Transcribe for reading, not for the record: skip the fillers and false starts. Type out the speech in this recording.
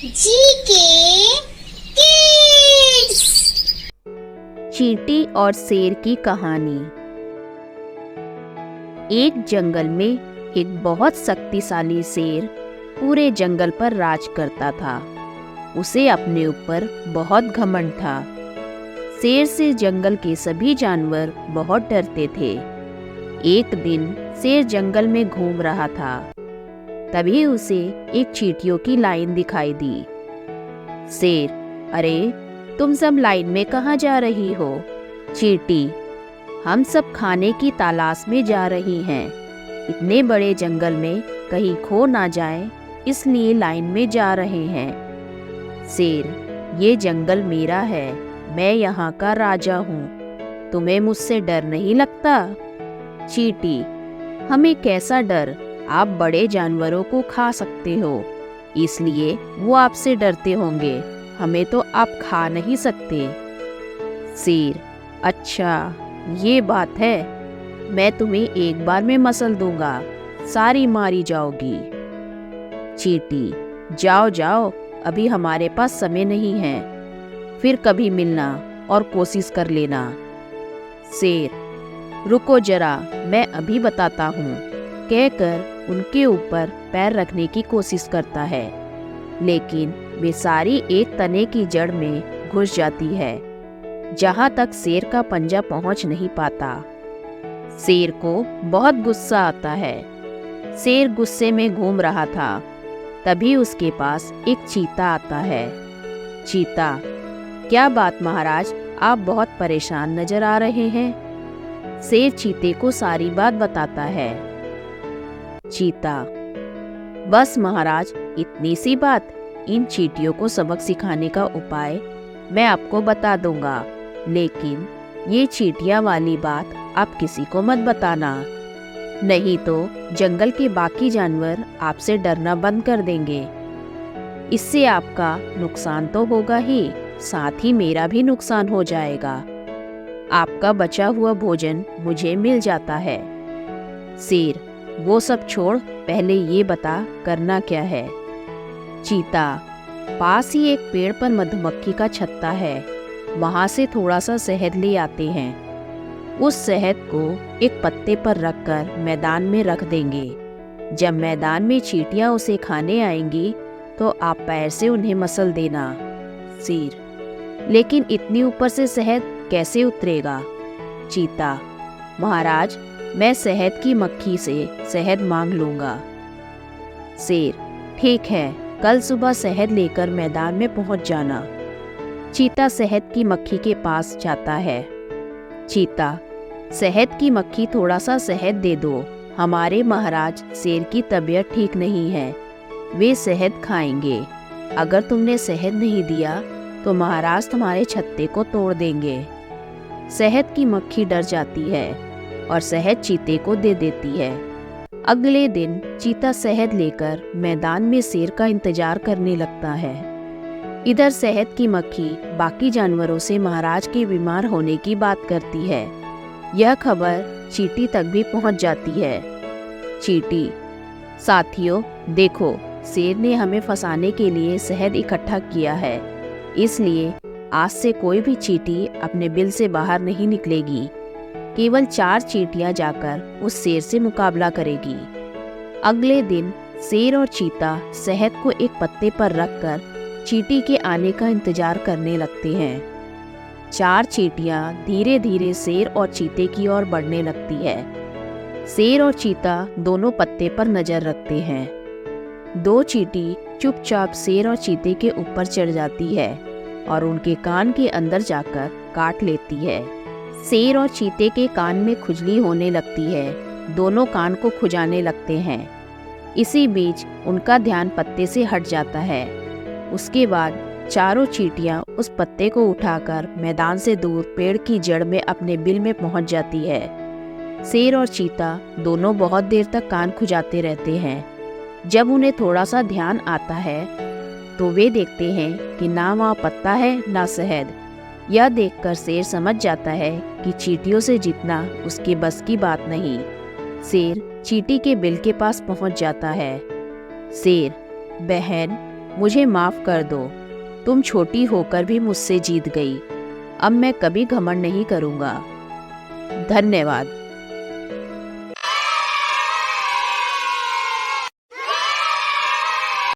GK kids. चींटी और शेर की कहानी। एक जंगल में एक बहुत शक्तिशाली शेर पूरे जंगल पर राज करता था। उसे अपने ऊपर बहुत घमंड था। शेर से जंगल के सभी जानवर बहुत डरते थे। एक दिन शेर जंगल में घूम रहा था। तभी उसे एक चींटियों की लाइन दिखाई दी। शेर, अरे तुम सब लाइन में कहाँ जा रही हो? चींटी, हम सब खाने की तलाश में जा रही हैं। इतने बड़े जंगल में कहीं खो ना जाए, इसलिए लाइन में जा रहे हैं। शेर, ये जंगल मेरा है, मैं यहाँ का राजा हूँ। तुम्हें मुझसे डर नहीं लगता? चींटी, हमें कैसा डर, आप बड़े जानवरों को खा सकते हो, इसलिए वो आपसे डरते होंगे। हमें तो आप खा नहीं सकते। शेर, अच्छा ये बात है, मैं तुम्हें एक बार में मसल दूंगा, सारी मारी जाओगी। चींटी, जाओ जाओ, अभी हमारे पास समय नहीं है, फिर कभी मिलना और कोशिश कर लेना। शेर, रुको जरा, मैं अभी बताता हूँ, कहकर उनके ऊपर पैर रखने की कोशिश करता है, लेकिन वे सारी एक तने की जड़ में घुस जाती है, जहाँ तक शेर का पंजा पहुँच नहीं पाता। शेर को बहुत गुस्सा आता है। शेर गुस्से में घूम रहा था। तभी उसके पास एक चीता आता है। चीता, क्या बात महाराज, आप बहुत परेशान नजर आ रहे हैं। शेर चीते को सारी बात बताता है। चीता, बस महाराज, इतनी सी बात, इन चींटियों को सबक सिखाने का उपाय मैं आपको बता दूंगा, लेकिन ये चींटियां वाली बात आप किसी को मत बताना, नहीं तो जंगल के बाकी जानवर आपसे डरना बंद कर देंगे। इससे आपका नुकसान तो होगा ही, साथ ही मेरा भी नुकसान हो जाएगा। आपका बचा हुआ भोजन मुझे मिल जाता है। शेर, वो सब छोड़, पहले ये बता करना क्या है। चीता, पास ही एक पेड़ पर मधुमक्खी का छत्ता है, वहां से थोड़ा सा शहद ले आते हैं। उस शहद को एक पत्ते पर रखकर मैदान में रख देंगे। जब मैदान में चींटियां उसे खाने आएंगी तो आप पैर से उन्हें मसल देना। शेर, लेकिन इतनी ऊपर से शहद कैसे उतरेगा? चीता, महाराज, मैं शहद की मक्खी से शहद मांग लूंगा। शेर, ठीक है, कल सुबह शहद लेकर मैदान में पहुंच जाना। चीता शहद की मक्खी के पास जाता है। चीता, शहद की मक्खी, थोड़ा सा शहद दे दो, हमारे महाराज शेर की तबीयत ठीक नहीं है, वे शहद खाएंगे। अगर तुमने शहद नहीं दिया तो महाराज तुम्हारे छत्ते को तोड़ देंगे। शहद की मक्खी डर जाती है और शहद चीते को दे देती है। अगले दिन चीता शहद लेकर मैदान में शेर का इंतजार करने लगता है। इधर शहद की मक्खी बाकी जानवरों से महाराज के बीमार होने की बात करती है। यह खबर चींटी तक भी पहुंच जाती है। चींटी, साथियों देखो, शेर ने हमें फंसाने के लिए शहद इकट्ठा किया है, इसलिए आज से कोई भी चींटी अपने बिल से बाहर नहीं निकलेगी। केवल 4 चींटियां जाकर उस शेर से मुकाबला करेगी। अगले दिन शेर और चीता शहद को एक पत्ते पर रखकर चींटी के आने का इंतजार करने लगते हैं। 4 चींटियां धीरे धीरे शेर और चीते की ओर बढ़ने लगती है। शेर और चीता दोनों पत्ते पर नजर रखते हैं। 2 चींटी चुपचाप शेर और चीते के ऊपर चढ़ जाती है और उनके कान के अंदर जाकर काट लेती है। शेर और चीते के कान में खुजली होने लगती है, दोनों कान को खुजाने लगते हैं। इसी बीच उनका ध्यान पत्ते से हट जाता है। उसके बाद चारों चींटियां उस पत्ते को उठाकर मैदान से दूर पेड़ की जड़ में अपने बिल में पहुंच जाती है। शेर और चीता दोनों बहुत देर तक कान खुजाते रहते हैं। जब उन्हें थोड़ा सा ध्यान आता है तो वे देखते हैं कि ना वहाँ पत्ता है ना शहद। यह देखकर शेर समझ जाता है कि चींटियों से जीतना उसके बस की बात नहीं। शेर चींटी के बिल के पास पहुंच जाता है। शेर, बहन, मुझे माफ़ कर दो। तुम छोटी होकर भी मुझसे जीत गई। अब मैं कभी घमंड नहीं करूँगा। धन्यवाद।